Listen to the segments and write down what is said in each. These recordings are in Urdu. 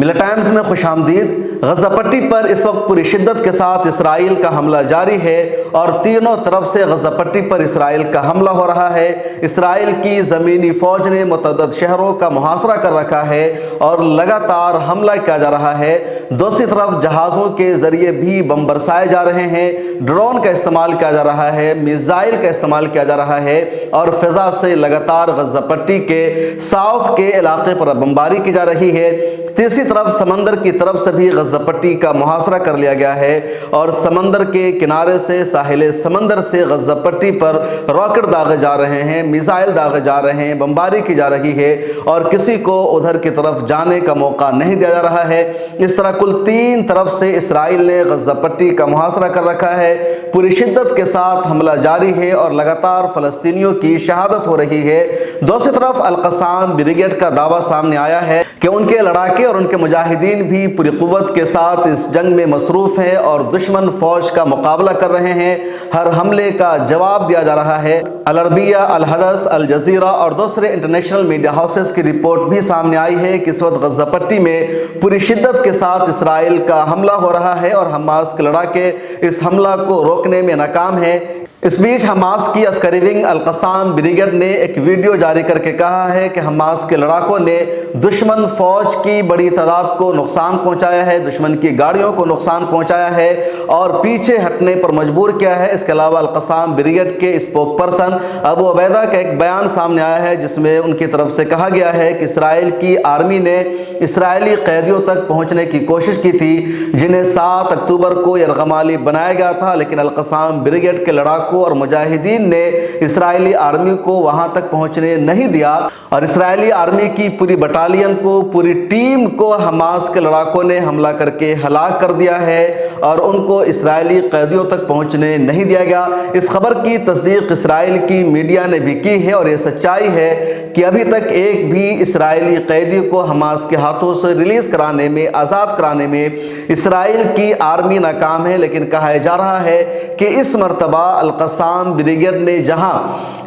ملا ٹائمز میں خوش آمدید۔ غزہ پٹی پر اس وقت پوری شدت کے ساتھ اسرائیل کا حملہ جاری ہے اور تینوں طرف سے غزہ پٹی پر اسرائیل کا حملہ ہو رہا ہے۔ اسرائیل کی زمینی فوج نے متعدد شہروں کا محاصرہ کر رکھا ہے اور لگاتار حملہ کیا جا رہا ہے۔ دوسری طرف جہازوں کے ذریعے بھی بم برسائے جا رہے ہیں، ڈرون کا استعمال کیا جا رہا ہے، میزائل کا استعمال کیا جا رہا ہے اور فضا سے لگاتار غزہ پٹی کے ساؤتھ کے علاقے پر بمباری کی جا رہی ہے۔ تیسری طرف سمندر کی طرف سے بھی غزہ پٹی کا محاصرہ کر لیا گیا ہے اور سمندر کے کنارے سے ساحل سمندر سے غزہ پٹی پر راکٹ داغے جا رہے ہیں، میزائل داغے جا رہے ہیں، بمباری کی جا رہی ہے اور کسی کو ادھر کی طرف جانے کا موقع نہیں دیا جا رہا ہے۔ اس طرح کل 3 طرف سے اسرائیل نے غزہ پٹی کا محاصرہ کر رکھا ہے۔ پوری شدت کے ساتھ حملہ جاری ہے اور لگاتار فلسطینیوں کی شہادت ہو رہی ہے۔ دوسری طرف القصام بریگیڈ کا دعویٰ سامنے آیا ہے کہ ان کے لڑاکے اور ان کے مجاہدین بھی پوری قوت کے ساتھ اس جنگ میں مصروف ہیں اور دشمن فوج کا مقابلہ کر رہے ہیں۔ ہر حملے کا جواب دیا جا رہا ہے۔ العربیہ، الحدث، الجزیرہ اور دوسرے انٹرنیشنل میڈیا ہاؤسز کی رپورٹ بھی سامنے آئی ہے کہ اس وقت غزہ پٹی میں پوری شدت کے ساتھ اسرائیل کا حملہ ہو رہا ہے اور حماس کے لڑاکے اس حملہ کو روکنے میں ناکام ہیں۔ اس بیچ حماس کی عسکری ونگ القصام بریگیڈ نے ایک ویڈیو جاری کر کے کہا ہے کہ حماس کے لڑاکوں نے دشمن فوج کی بڑی تعداد کو نقصان پہنچایا ہے، دشمن کی گاڑیوں کو نقصان پہنچایا ہے اور پیچھے ہٹنے پر مجبور کیا ہے۔ اس کے علاوہ القصام بریگیڈ کے اسپوک پرسن ابو عبیدہ کا ایک بیان سامنے آیا ہے جس میں ان کی طرف سے کہا گیا ہے کہ اسرائیل کی آرمی نے اسرائیلی قیدیوں تک پہنچنے کی کوشش کی تھی جنہیں 7 اکتوبر کو یرغمالی بنایا گیا تھا، لیکن القصام بریگیڈ کے لڑاکوں اور مجاہدین نے اسرائیلی آرمی کو وہاں تک پہنچنے نہیں دیا اور اسرائیلی آرمی کی پوری بٹالین کو، پوری ٹیم کو حماس کے لڑاکوں نے حملہ کر کے ہلاک کر دیا ہے اور ان کو اسرائیلی قیدیوں تک پہنچنے نہیں دیا گیا۔ اس خبر کی تصدیق اسرائیل کی میڈیا نے بھی کی ہے اور یہ سچائی ہے کہ ابھی تک ایک بھی اسرائیلی قیدی کو حماس کے ہاتھوں سے ریلیز کرانے میں، آزاد کرانے میں اسرائیل کی آرمی ناکام ہے، لیکن کہا جا رہا ہے کہ اس مرتبہ القصام بریگیڈ نے جہاں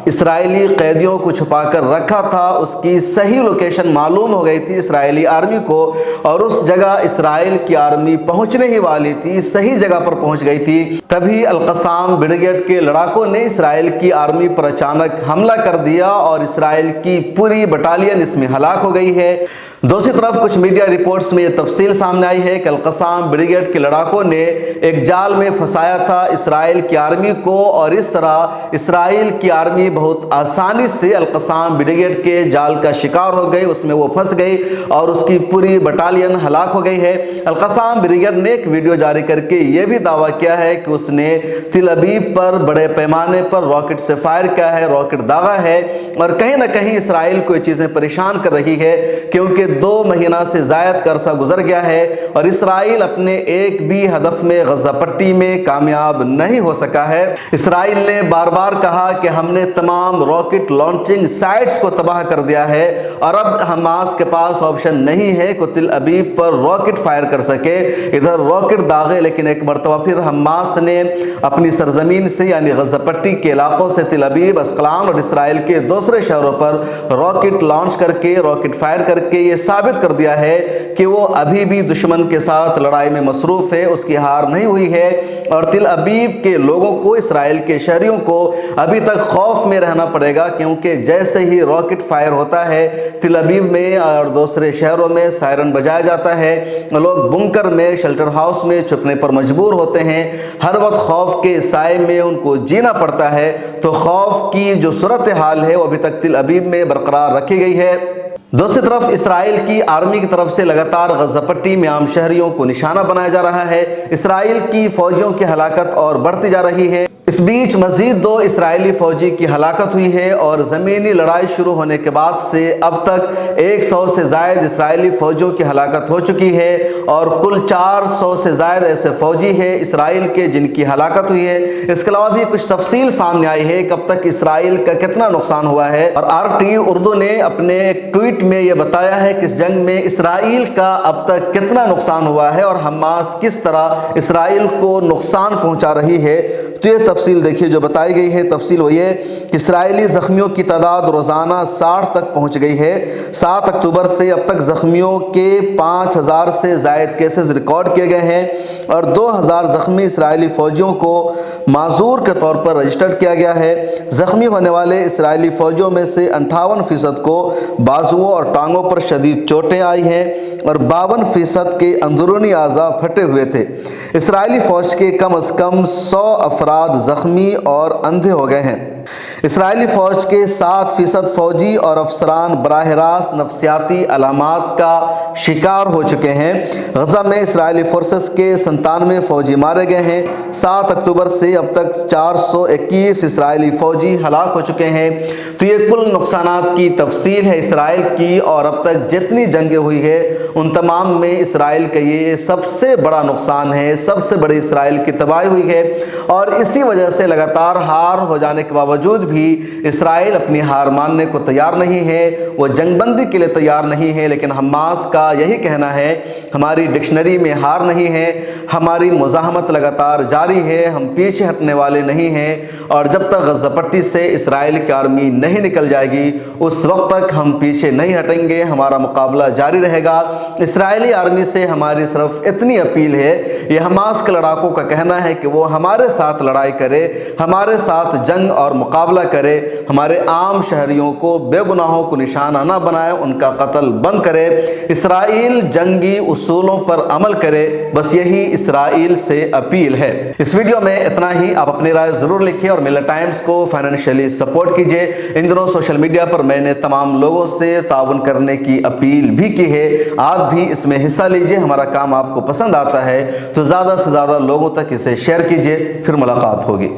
اسرائیلی قیدیوں کو چھپا کر رکھا تھا اس کی صحیح لوکیشن معلوم ہو گئی تھی اسرائیلی آرمی کو اور اس جگہ اسرائیل کی آرمی پہنچنے ہی والی تھی، صحیح جگہ پر پہنچ گئی تھی۔ تبھی القصام بریگیڈ کے لڑاکوں نے اسرائیل کی آرمی پر اچانک حملہ کر دیا اور اسرائیل کی پوری بٹالین اس میں ہلاک ہو گئی ہے۔ دوسری طرف کچھ میڈیا رپورٹس میں یہ تفصیل سامنے آئی ہے کہ القصام بریگیڈ کے لڑاکوں نے ایک جال میں پھنسایا تھا اسرائیل کی آرمی کو اور اس طرح اسرائیل کی آرمی بہت آسانی سے القصام بریگیڈ کے جال کا شکار ہو گئی، اس میں وہ پھنس گئی اور اس کی پوری بٹالین ہلاک ہو گئی ہے۔ القصام بریگیڈ نے ایک ویڈیو جاری کر کے یہ بھی دعویٰ کیا ہے کہ اس نے تل ابیب پر بڑے پیمانے پر راکٹ سے فائر کیا ہے، راکٹ داغا ہے اور کہیں نہ کہیں اسرائیل کو یہ چیزیں پریشان کر رہی ہے کیونکہ 2 مہینہ سے زائد کا عرصہ گزر گیا ہے اور اسرائیل اپنے ایک بھی ہدف میں غزہ پٹی میں کامیاب نہیں ہو سکا ہے۔ اسرائیل نے بار بار کہا کہ ہم نے تمام راکٹ لانچنگ سائٹس کو تباہ کر دیا ہے اور اب حماس کے پاس آپشن نہیں ہے کہ تل ابیب پر راکٹ فائر کر سکے، ادھر راکٹ داغے، لیکن ایک مرتبہ پھر حماس نے اپنی سرزمین سے یعنی غزہ پٹی کے علاقوں سے تل ابیب، اسقلان اور اسرائیل کے دوسرے شہروں پر راکٹ لانچ کر کے، راکٹ فائر کر کے یہ ثابت کر دیا ہے کہ وہ ابھی بھی دشمن کے ساتھ لڑائی میں مصروف ہے، اس کی ہار نہیں ہوئی ہے اور تل ابیب کے لوگوں کو، اسرائیل کے شہریوں کو ابھی تک خوف میں رہنا پڑے گا کیونکہ جیسے ہی راکٹ فائر ہوتا ہے تل ابیب میں اور دوسرے شہروں میں سائرن بجایا جاتا ہے، لوگ بنکر میں، شیلٹر ہاؤس میں چھپنے پر مجبور ہوتے ہیں، ہر وقت خوف کے سائے میں ان کو جینا پڑتا ہے۔ تو خوف کی جو صورتحال ہے وہ ابھی تک تل ابیب میں برقرار رکھی گئی ہے۔ دوسری طرف اسرائیل کی آرمی کی طرف سے لگاتار غزہ پٹی میں عام شہریوں کو نشانہ بنایا جا رہا ہے۔ اسرائیل کی فوجیوں کی ہلاکت اور بڑھتی جا رہی ہے۔ اس بیچ مزید 2 اسرائیلی فوجی کی ہلاکت ہوئی ہے اور زمینی لڑائی شروع ہونے کے بعد سے اب تک 100 سے زائد اسرائیلی فوجیوں کی ہلاکت ہو چکی ہے اور کل 400 سے زائد ایسے فوجی ہیں اسرائیل کے جن کی ہلاکت ہوئی ہے۔ اس کے علاوہ بھی کچھ تفصیل سامنے آئی ہے کہ اب تک اسرائیل کا کتنا نقصان ہوا ہے اور RT اردو نے اپنے ایک ٹویٹ میں یہ بتایا ہے کہ اس جنگ میں اسرائیل کا اب تک کتنا نقصان ہوا ہے اور حماس کس طرح اسرائیل کو نقصان پہنچا رہی ہے۔ تو یہ تفصیل دیکھیے جو بتائی گئی ہے، تفصیل وہ یہ کہ اسرائیلی زخمیوں کی تعداد روزانہ 60 تک پہنچ گئی ہے۔ 7 اکتوبر سے اب تک زخمیوں کے 5000 سے زائد کیسز ریکارڈ کیے گئے ہیں اور 2000 زخمی اسرائیلی فوجیوں کو معذور کے طور پر رجسٹرڈ کیا گیا ہے۔ زخمی ہونے والے اسرائیلی فوجیوں میں سے 58% کو بازوؤں اور ٹانگوں پر شدید چوٹیں آئی ہیں اور 52% کے اندرونی اعضاء پھٹے ہوئے تھے۔ اسرائیلی فوج کے کم از کم 100 افراد زخمی اور اندھے ہو گئے ہیں۔ اسرائیلی فوج کے 7% فوجی اور افسران براہ راست نفسیاتی علامات کا شکار ہو چکے ہیں۔ غزہ میں اسرائیلی فورسز کے 97 فوجی مارے گئے ہیں۔ 7 اکتوبر سے اب تک 421 اسرائیلی فوجی ہلاک ہو چکے ہیں۔ تو یہ کل نقصانات کی تفصیل ہے اسرائیل کی، اور اب تک جتنی جنگیں ہوئی ہے ان تمام میں اسرائیل کا یہ سب سے بڑا نقصان ہے، سب سے بڑی اسرائیل کی تباہی ہوئی ہے۔ اور اسی وجہ سے لگاتار ہار ہو جانے کے باوجود بھی اسرائیل اپنی ہار ماننے کو تیار نہیں ہے، وہ جنگ بندی کے لیے تیار نہیں ہے۔ لیکن حماس کا یہی کہنا ہے ہماری ڈکشنری میں ہار نہیں ہے، ہماری مزاحمت لگاتار جاری ہے، ہم پیچھے ہٹنے والے نہیں ہیں، اور جب تک غزہ پٹی سے اسرائیل کی آرمی نہیں نکل جائے گی اس وقت تک ہم پیچھے نہیں ہٹیں گے، ہمارا مقابلہ جاری رہے گا۔ اسرائیلی آرمی سے ہماری صرف اتنی اپیل ہے، یہ حماس کے لڑاکوں کا کہنا ہے کہ وہ ہمارے ساتھ لڑائی کرے، ہمارے ساتھ جنگ اور مقابلہ کرے، ہمارے عام شہریوں کو، بے گناہوں کو نشانہ نہ بنائے، ان کا قتل بند کرے، اسرائیل جنگی اصولوں پر عمل کرے، بس یہی اسرائیل سے اپیل ہے۔ اس ویڈیو میں اتنا ہی، آپ اپنی رائے ضرور لکھیں اور ملت ٹائمز کو فائنینشلی سپورٹ کیجئے۔ ان دنوں سوشل میڈیا پر میں نے تمام لوگوں سے تعاون کرنے کی اپیل بھی کی ہے، آپ بھی اس میں حصہ لیجئے۔ ہمارا کام آپ کو پسند آتا ہے تو زیادہ سے زیادہ لوگوں تک اسے شیئر کیجئے۔ پھر ملاقات ہوگی۔